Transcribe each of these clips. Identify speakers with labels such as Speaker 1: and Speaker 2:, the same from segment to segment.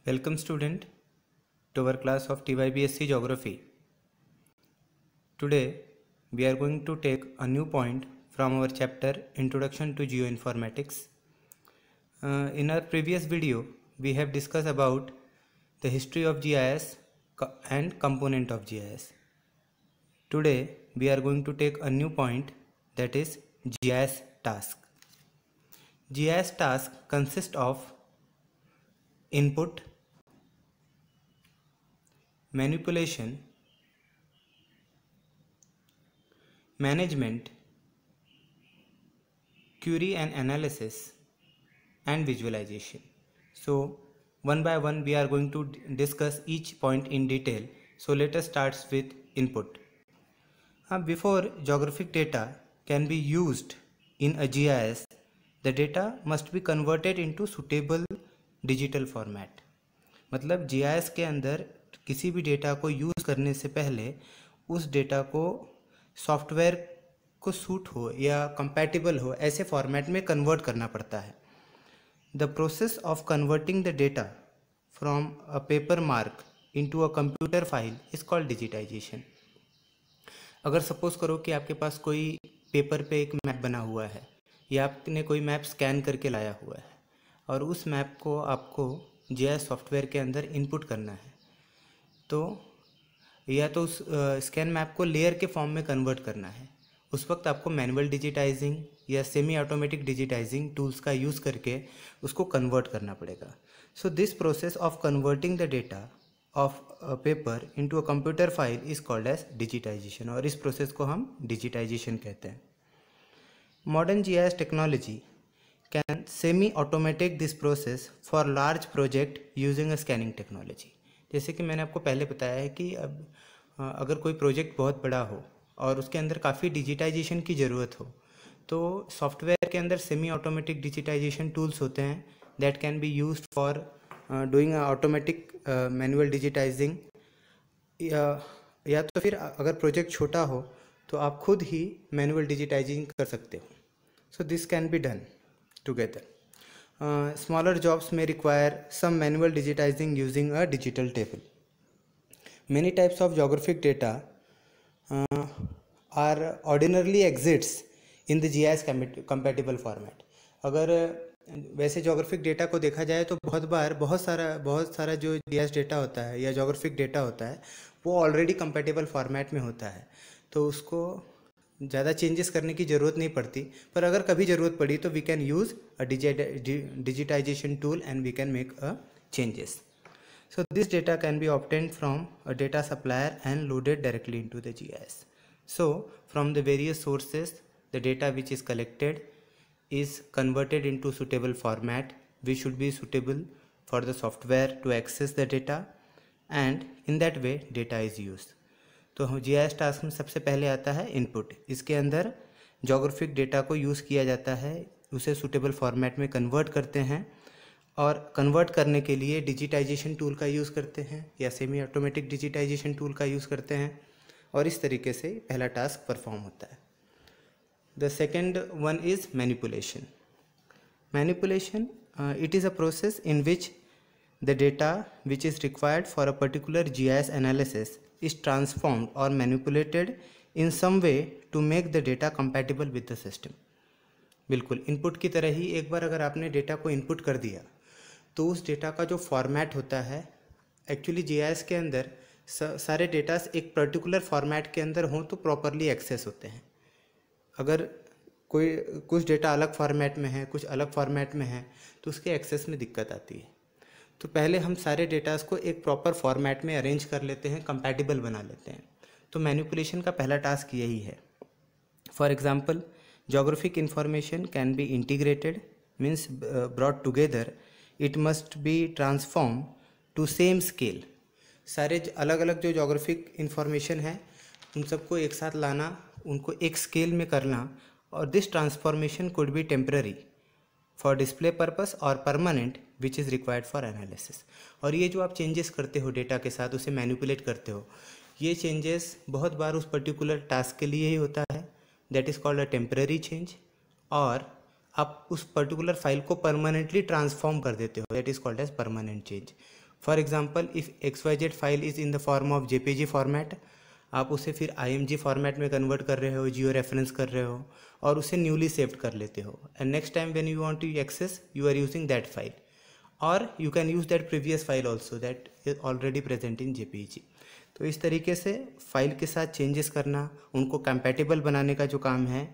Speaker 1: Welcome student to our class of TYBSc Geography. Today we are going to take a new point from our chapter Introduction to Geoinformatics. In our previous video we have discussed about the history of GIS and component of GIS. Today we are going to take a new point, that is GIS task. GIS task consists of input, manipulation, management, query and analysis, and visualization. So one by one we are going to discuss each point in detail. So let us start with input. Before geographic data can be used in a GIS, the data must be converted into suitable digital format. मतलब GIS के अंदर किसी भी data को use करने से पहले उस डेटा को सॉफ्टवेयर को सूट हो या कंपैटिबल हो ऐसे फॉर्मेट में कन्वर्ट करना पड़ता है. The process of converting the data from a paper mark into a computer file is called digitization. अगर सपोज करो कि आपके पास कोई पेपर पे एक मैप बना हुआ है या आपने कोई मैप स्कैन करके लाया हुआ है और उस मैप को आपको GIS सॉफ्टवेयर के अंदर इनपुट करना है, तो या तो उस स्कैन मैप को लेयर के फॉर्म में कन्वर्ट करना है. उस वक्त आपको मैनुअल डिजिटाइजिंग या सेमी ऑटोमेटिक डिजिटाइजिंग टूल्स का यूज़ करके उसको कन्वर्ट करना पड़ेगा. So this process of converting the data of paper into a computer file is called as digitization, और इस प्रोसेस को हम डिजिटाइजेशन कहते हैं. Modern GIS technology can semi automatic this process for large project using a scanning technology. जैसे कि मैंने आपको पहले बताया है कि अब अगर कोई प्रोजेक्ट बहुत बड़ा हो और उसके अंदर काफ़ी डिजिटाइजेशन की ज़रूरत हो, तो सॉफ्टवेयर के अंदर सेमी ऑटोमेटिक डिजिटाइजेशन टूल्स होते हैं that can be used for doing automatic manual digitizing. या तो फिर अगर प्रोजेक्ट छोटा हो तो आप खुद ही मैनुअल डिजिटाइजिंग कर सकते हो. So this can be done together. Smaller jobs may require some manual digitizing using a digital table. Many types of geographic data are ordinarily exists in the GIS compatible format. अगर वैसे geographic data को देखा जाए तो बहुत सारा जो GIS data होता है या जोग्राफिक डेटा होता है वो ऑलरेडी कंपैटिबल फॉर्मेट में होता है, तो उसको ज़्यादा चेंजेस करने की ज़रूरत नहीं पड़ती. पर अगर कभी ज़रूरत पड़ी तो we can use a digitization tool and we can make a changes. So this data can be obtained from a data supplier and loaded directly into the GIS. So from the various sources the data which is collected is converted into suitable format which should be suitable for the software to access the data, and in that way data is used. तो GIS task में सबसे पहले आता है input. इसके अंदर geographic data को use किया जाता है, उसे सुटेबल फॉर्मेट में कन्वर्ट करते हैं, और कन्वर्ट करने के लिए डिजिटाइजेशन टूल का यूज़ करते हैं या सेमी ऑटोमेटिक डिजिटाइजेशन टूल का यूज़ करते हैं, और इस तरीके से पहला टास्क परफॉर्म होता है. The second one is manipulation. Manipulation, it is a process in which the data which is required for a particular GIS analysis is transformed or manipulated in some way to make the data compatible with the system. बिल्कुल input की तरह ही एक बार अगर आपने data को input कर दिया तो उस डेटा का जो फॉर्मेट होता है, एक्चुअली GIS के अंदर सारे डेटास एक पर्टिकुलर फॉर्मेट के अंदर हों तो प्रॉपरली एक्सेस होते हैं. अगर कुछ डेटा अलग फॉर्मेट में है, कुछ अलग फॉर्मेट में है, तो उसके एक्सेस में दिक्कत आती है. तो पहले हम सारे डेटास को एक प्रॉपर फॉर्मेट में अरेंज कर लेते हैं, कंपैटिबल बना लेते हैं. तो मैनिपुलेशन का पहला टास्क यही है. For example, geographic information can be integrated, means brought together. It must be transform to same scale. सारे अलग अलग जो जोग्राफिक इंफॉर्मेशन है उन सबको एक साथ लाना, उनको एक स्केल में करना, और this transformation could be temporary for display purpose और permanent which is required for analysis. और ये जो आप चेंजेस करते हो डेटा के साथ, उसे मैनिपुलेट करते हो, ये चेंजेस बहुत बार उस पर्टिकुलर टास्क के लिए ही होता है, that is called a temporary change. और आप उस पर्टिकुलर फाइल को परमानेंटली ट्रांसफॉर्म कर देते हो, that is called as permanent change. For example if XYZ file is in the form of JPG format, आप उसे फिर IMG फॉर्मेट में कन्वर्ट कर रहे हो, जियो रेफरेंस कर रहे हो और उसे न्यूली सेव्ड कर लेते हो, and next time when you want to access you are using that file, और you can use that previous file also that is already present in JPG। तो इस तरीके से फाइल के साथ चेंजेस करना, उनको कंपैटिबल बनाने का जो काम है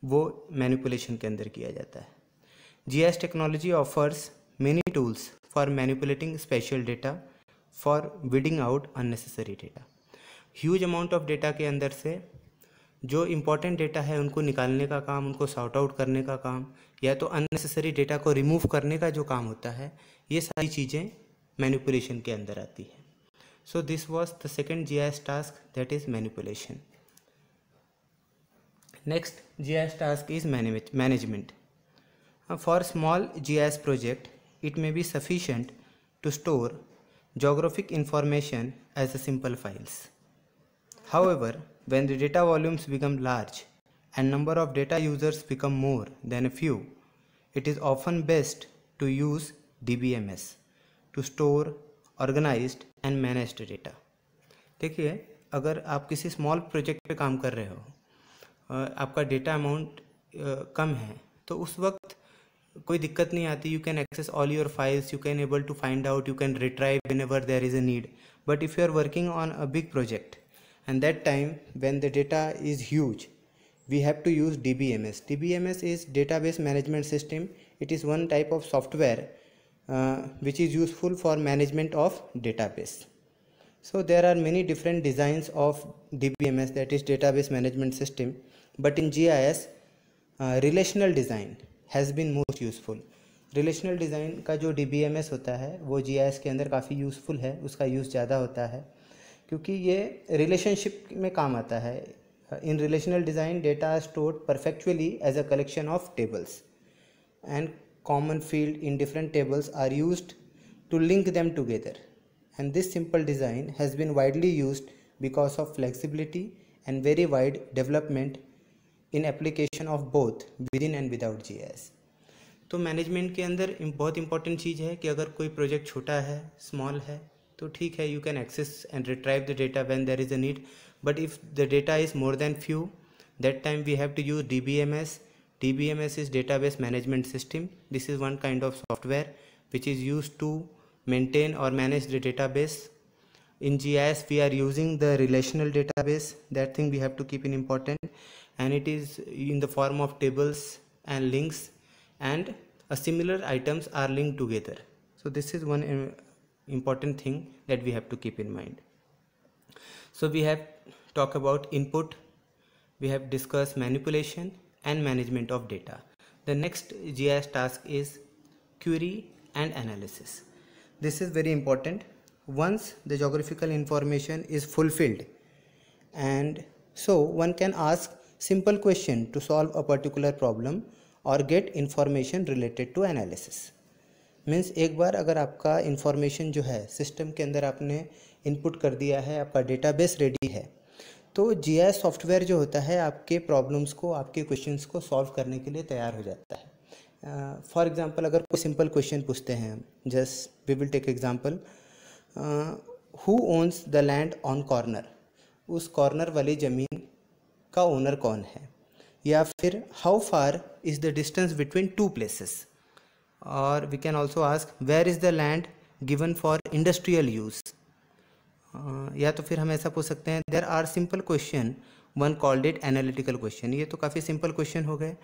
Speaker 1: वो मैनिपुलेशन के अंदर किया जाता है। GIS technology offers many tools for manipulating special data for weeding out unnecessary data. Huge amount of data के अंदर से जो इम्पोर्टेंट डेटा है उनको निकालने का काम, उनको सॉर्ट आउट करने का काम, या तो अननेसेसरी डेटा को रिमूव करने का जो काम होता है, ये सारी चीज़ें मैनिपुलेशन के अंदर आती है। So this was the second GIS task, that is manipulation. Next GIS task is management. For small GIS project it may be sufficient to store geographic information as a simple files. However, when the data volumes become large and number of data users become more than a few, it is often best to use DBMS to store organized and managed data. देखिए, अगर आप किसी small project पे काम कर रहे हो, आपका डेटा अमाउंट कम है, तो उस वक्त कोई दिक्कत नहीं आती। You can access all your files, you can able to find out, you can retrieve whenever there is a need. But if you are working on a big project and that time when the data is huge, we have to use DBMS. DBMS is database management system. It is one type of software which is useful for management of database. So there are many different designs of DBMS, that is database management system, but in GIS relational design has been most useful. Relational design का जो DBMS होता है वो GIS के अंदर काफ़ी useful है, उसका यूज़ ज़्यादा होता है क्योंकि ये रिलेशनशिप में काम आता है। In relational design, data are stored perfectly as a collection of tables, and common field in different tables are used to link them together. And this simple design has been widely used because of flexibility and very wide development in application of both within and without GIS. तो management के अंदर बहुत important चीज़ है कि अगर कोई project छोटा है, स्मॉल है, तो ठीक है, you can access and retrieve the data when there is a need. But if the data is more than few, that time we have to use DBMS. DBMS is database management system. This is one kind of software which is used to maintain or manage the database. In GIS we are using the relational database. That thing we have to keep in important, and it is in the form of tables and links, and similar items are linked together. So this is one important thing that we have to keep in mind. So we have talked about input, we have discussed manipulation and management of data. The next GIS task is query and analysis. This is very important. Once the geographical information is fulfilled, and so one can ask simple question to solve a particular problem or get information related to analysis. Means एक बार अगर आपका information जो है system के अंदर आपने input कर दिया है, आपका डेटाबेस रेडी है, तो GIS सॉफ्टवेयर जो होता है आपके प्रॉब्लम्स को, आपके क्वेश्चंस को सॉल्व करने के लिए तैयार हो जाता है। फॉर एग्जांपल अगर कोई सिंपल क्वेश्चन पूछते हैं, just we will take example, who owns the land on corner, उस कॉर्नर वाली ज़मीन का ओनर कौन है, या फिर how far is the distance between two places, और we can also ask where is the land given for industrial use, या तो फिर हम ऐसा पूछ सकते हैं there are simple question one called it analytical question. ये तो काफ़ी सिंपल क्वेश्चन हो गए।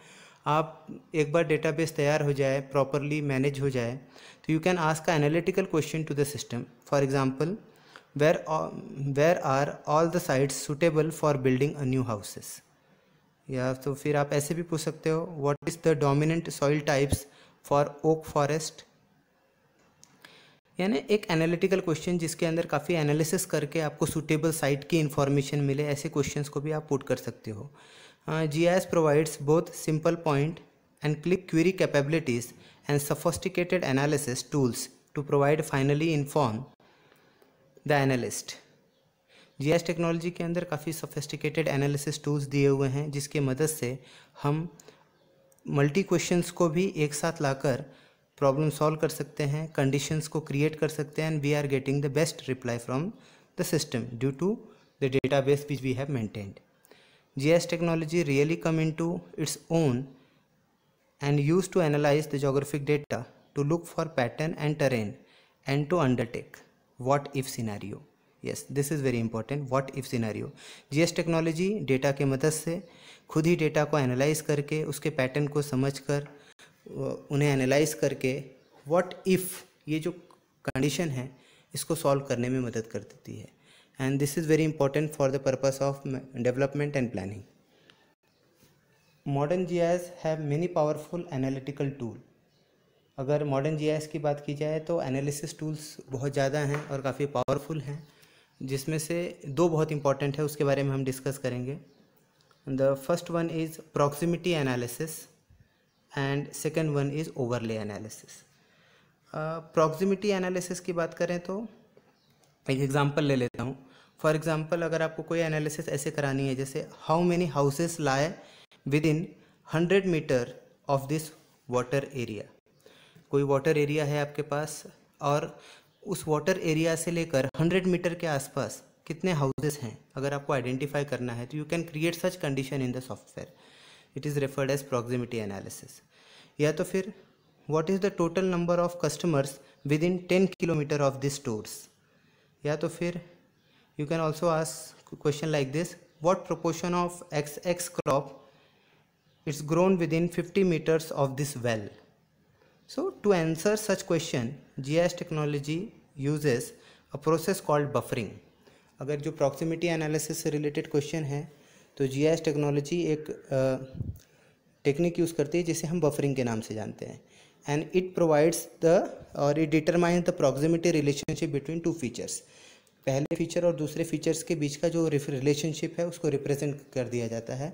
Speaker 1: आप एक बार डेटाबेस तैयार हो जाए, प्रॉपरली मैनेज हो जाए, तो you can ask a analytical question to the system. For example, where are all the sites suitable for building a new houses, या तो फिर आप ऐसे भी पूछ सकते हो what is the dominant soil types for oak forest. यानी एक एनालिटिकल क्वेश्चन जिसके अंदर काफ़ी एनालिसिस करके आपको सूटेबल साइट की इन्फॉर्मेशन मिले, ऐसे क्वेश्चंस को भी आप पुट कर सकते हो। GIS provides both simple point and click query capabilities and sophisticated analysis tools to provide finally inform the analyst. GIS technology के अंदर काफ़ी सफिस्टिकेटेड एनालिसिस टूल्स दिए हुए हैं जिसकी मदद से हम मल्टी क्वेश्चंस को भी एक साथ लाकर प्रॉब्लम सॉल्व कर सकते हैं, कंडीशंस को क्रिएट कर सकते हैं, and we are getting the best reply from the system due to the database which we have maintained. GIS technology really come into its own and used to analyze the geographic data to look for pattern and terrain and to undertake what if scenario. Yes, this is very important, what if scenario. GIS technology data के मदद से खुद ही data को analyse करके उसके pattern को समझकर उन्हें एनालाइज करके व्हाट इफ़ ये जो कंडीशन है इसको सॉल्व करने में मदद कर देती है. And this is very important for the purpose of development and planning. Modern GIS have many powerful analytical tool. अगर मॉडर्न GIS की बात की जाए तो एनालिसिस टूल्स बहुत ज़्यादा हैं और काफ़ी पावरफुल हैं, जिसमें से दो बहुत इंपॉर्टेंट है, उसके बारे में हम डिस्कस करेंगे. The first one is proximity analysis and second one is overlay analysis. Proximity analysis की बात करें तो एक एग्जांपल ले लेता हूँ. फॉर एग्जांपल, अगर आपको कोई एनालिसिस ऐसे करानी है जैसे how many houses lie within 100 metre of this water area. कोई वाटर एरिया है आपके पास और उस वाटर एरिया से लेकर 100 मीटर के आसपास कितने हाउसेस हैं, अगर आपको आइडेंटिफाई करना है तो you can create such condition in the software. It is referred as proximity analysis. या तो फिर what is the total number of customers within 10 kilometre of this stores. या तो फिर you can also ask question like this, what proportion of XX crop it's grown within 50 metres of this well. So to answer such question, GIS technology uses a process called buffering. अगर जो proximity analysis से related question है तो GIS technology एक technique use करती है जिसे हम buffering के नाम से जानते हैं. And it provides it determines the proximity relationship between two features. पहले फीचर और दूसरे फीचर्स के बीच का जो रिलेशनशिप है उसको रिप्रेजेंट कर दिया जाता है.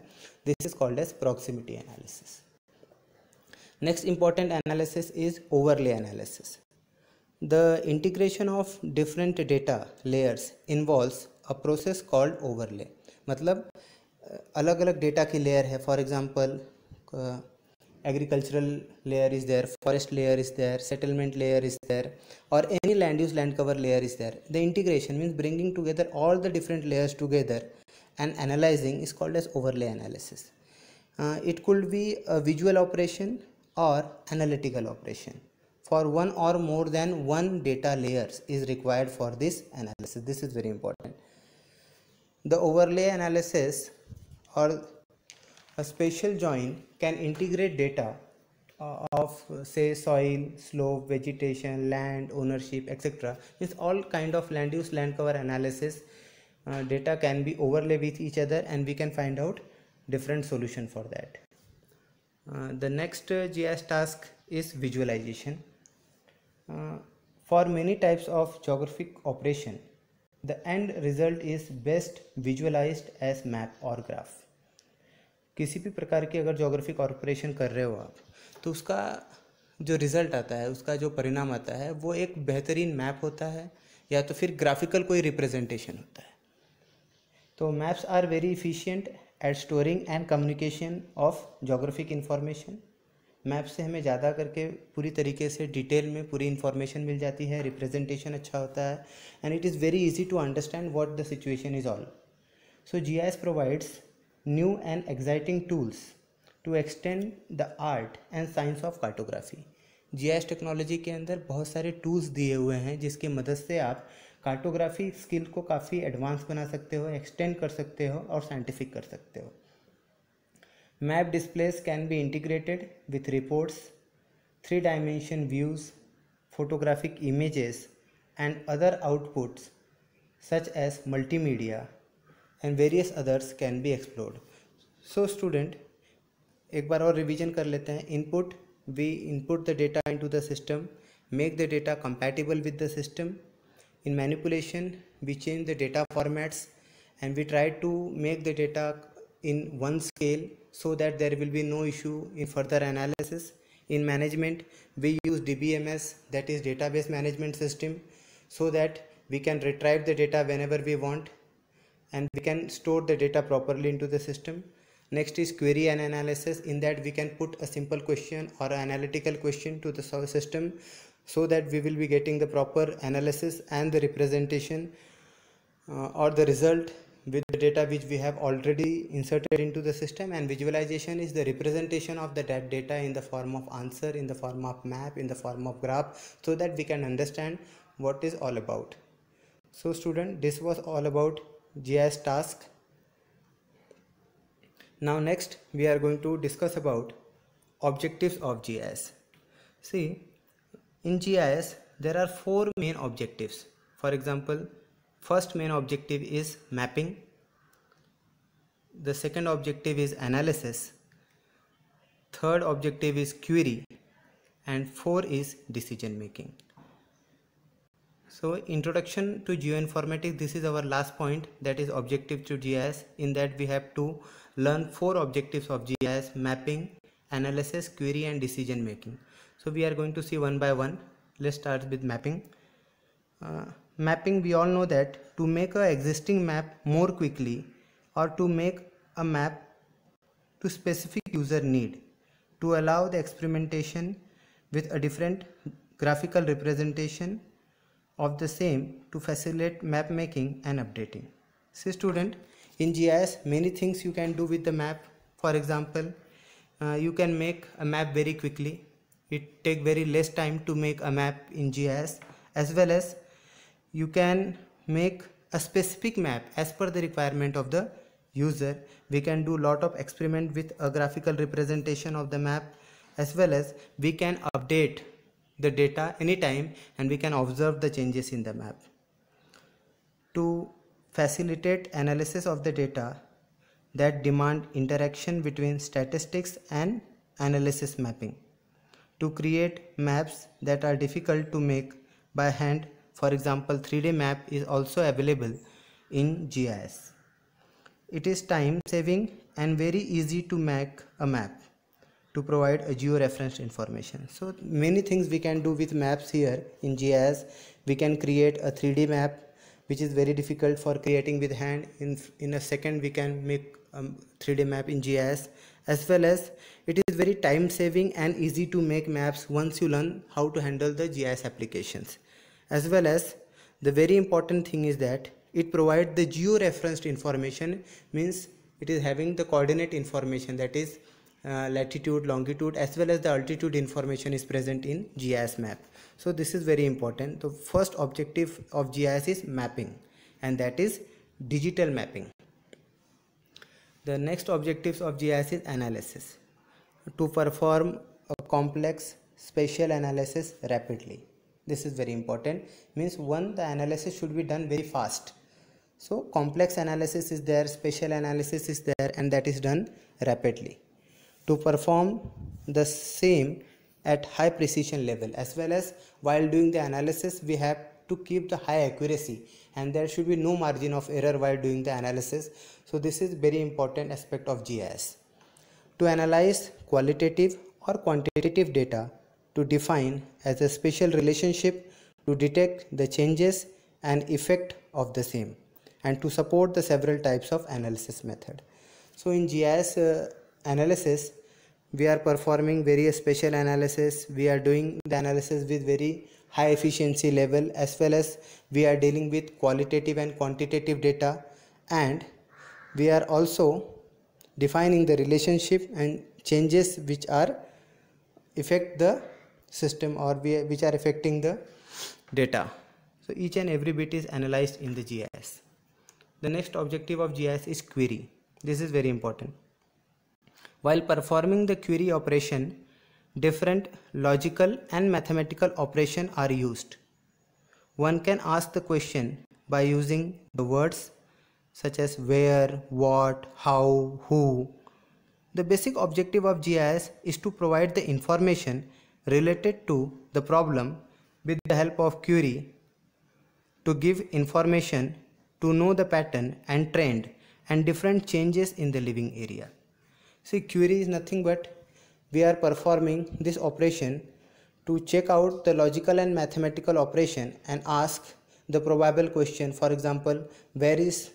Speaker 1: This is called as proximity analysis. Next important analysis is overlay analysis. The integration of different data layers involves a process called overlay. मतलब अलग अलग डेटा की लेयर है. For example agricultural layer is there, forest layer is there, settlement layer is there, और any land use land cover layer is there. The integration means bringing together all the different layers together and analyzing is called as overlay analysis. It could be a visual operation or analytical operation. For one or more than one data layers is required for this analysis. This is very important. The overlay analysis or a spatial join can integrate data of say soil, slope, vegetation, land, ownership, etc. Means all kind of land use land cover analysis data can be overlay with each other and we can find out different solution for that. The next GIS task is visualization. For many types of geographic operation, the end result is best visualized as map or graph. किसी भी प्रकार की अगर geographic operation कर रहे हो आप तो उसका जो रिज़ल्ट आता है, उसका जो परिणाम आता है वो एक बेहतरीन मैप होता है या तो फिर ग्राफिकल कोई रिप्रेजेंटेशन होता है. तो maps are very efficient at storing and communication of geographic information. Map से हमें ज़्यादा करके पूरी तरीके से डिटेल में पूरी इन्फॉर्मेशन मिल जाती है, रिप्रेजेंटेशन अच्छा होता है, and it is very easy to understand what the situation is all. So GIS provides new and exciting tools to extend the art and science of cartography. GIS technology के अंदर बहुत सारे tools दिए हुए हैं जिसकी मदद से आप कार्टोग्राफी स्किल को काफ़ी एडवांस बना सकते हो, एक्सटेंड कर सकते हो और साइंटिफिक कर सकते हो. Map displays can be integrated with reports, 3-dimension views, photographic images, and other outputs such as multimedia, and various others can be explored. So student, एक बार और रिवीजन कर लेते हैं. Input, we input the data into the system, make the data compatible with the system. In manipulation, we change the data formats and we try to make the data in one scale so that there will be no issue in further analysis. In management, we use DBMS, that is database management system, so that we can retrieve the data whenever we want and we can store the data properly into the system. Next is query and analysis. In that we can put a simple question or an analytical question to the system, so that we will be getting the proper analysis and the representation or the result with the data which we have already inserted into the system. And visualization is the representation of the data in the form of answer, in the form of map, in the form of graph, so that we can understand what is all about. So student, this was all about GIS task. Now next we are going to discuss about objectives of GIS. See, in GIS there are 4 main objectives. For example, first main objective is mapping, the second objective is analysis, third objective is query, and 4 is decision making. So introduction to geoinformatics, this is our last point, that is objective to GIS. In that we have to learn 4 objectives of GIS: mapping, analysis, query, and decision making. So we are going to see one by one. Let's start with mapping. Mapping, we all know that to make an existing map more quickly, or to make a map to specific user need, to allow the experimentation with a different graphical representation of the same, to facilitate map making and updating. See student, in GIS many things you can do with the map. For example, you can make a map very quickly. It take very less time to make a map in GIS, as well as you can make a specific map as per the requirement of the user. We can do lot of experiment with a graphical representation of the map, as well as we can update the data anytime and we can observe the changes in the map. To facilitate analysis of the data that demand interaction between statistics and analysis mapping. To create maps that are difficult to make by hand. For example, 3D map is also available in GIS. It is time saving and very easy to make a map to provide a geo-referenced information. So many things we can do with maps here in GIS. We can create a 3D map, which is very difficult for creating with hand. In a second we can make a 3D map in GIS, as well as it is very time saving and easy to make maps once you learn how to handle the GIS applications. As well as the very important thing is that it provides the geo-referenced information, means it is having the coordinate information, that is latitude, longitude, as well as the altitude information is present in GIS map. So this is very important. The first objective of GIS is mapping, and that is digital mapping. The next objectives of GIS is analysis, to perform a complex spatial analysis rapidly. This is very important, means one, the analysis should be done very fast. So complex analysis is there, spatial analysis is there, and that is done rapidly. To perform the same at high precision level, as well as while doing the analysis we have to keep the high accuracy, and there should be no margin of error while doing the analysis. So this is very important aspect of GIS. To analyze qualitative or quantitative data, to define as a spatial relationship, to detect the changes and effect of the same, and to support the several types of analysis method. So in GIS analysis, we are performing various spatial analysis. We are doing the analysis with very high efficiency level, as well as we are dealing with qualitative and quantitative data, and we are also defining the relationship and changes which are affect the system, or which are affecting the data. So each and every bit is analyzed in the GIS. The next objective of GIS is query. This is very important. While performing the query operation, different logical and mathematical operations are used. One can ask the question by using the words such as where, what, how, who. The basic objective of GIS is to provide the information related to the problem with the help of query, to give information to know the pattern and trend and different changes in the living area. See, query is nothing but we are performing this operation to check out the logical and mathematical operation and ask the probable question. For example, where is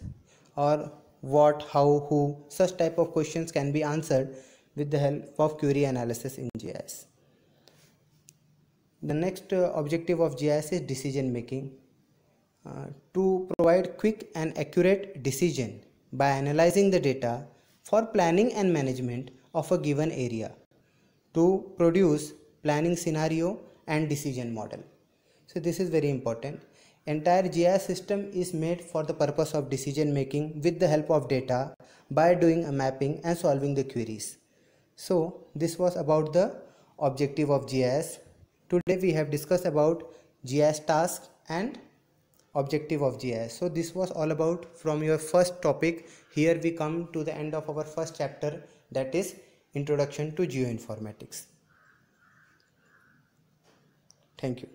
Speaker 1: or what, how, who. Such type of questions can be answered with the help of query analysis in GIS. The next objective of GIS is decision making. To provide quick and accurate decision by analyzing the data for planning and management of a given area, to produce planning scenario and decision model. So this is very important. Entire GIS system is made for the purpose of decision making with the help of data by doing a mapping and solving the queries. So this was about the objective of GIS. Today we have discussed about GIS task and objective of GIS. So this was all about from your first topic. Here we come to the end of our first chapter, that is Introduction to Geoinformatics. Thank you.